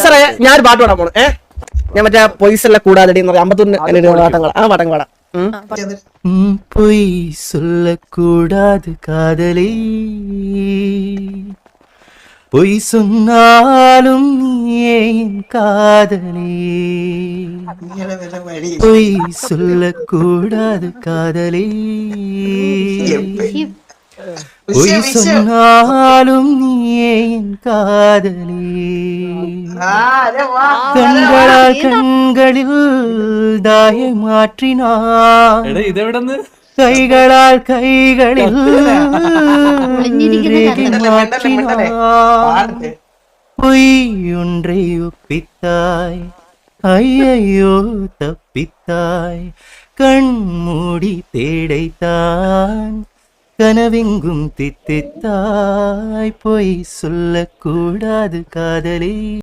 സാറേ ഞാനൊരു പാട്ട് പാടാൻ പോണു. ഞാൻ മറ്റേ പൊയ്സെല്ലാം കൂടാതെ 51 പാട്ടങ്ങൾ ആ പാട്ടങ്ങൾ പാടാം. பொய் சொல்லக்கூடாது காதலி, பொய் சொன்னாலும் ஏன் காதலி, பொய் சொல்லக்கூடாது காதலி, பொய் சொன்னாலும் ஏன் காதலி, கண்களில் தாயை மாற்றினான், கைகளில் மாற்றினான், பொய் ஒன்றை ஒப்பித்தாய், ஐயையோ தப்பித்தாய், கண் மூடி தேடைத்தான், கனவெங்கும் தித்தித்தாய், பொய் சொல்லக்கூடாது காதலி.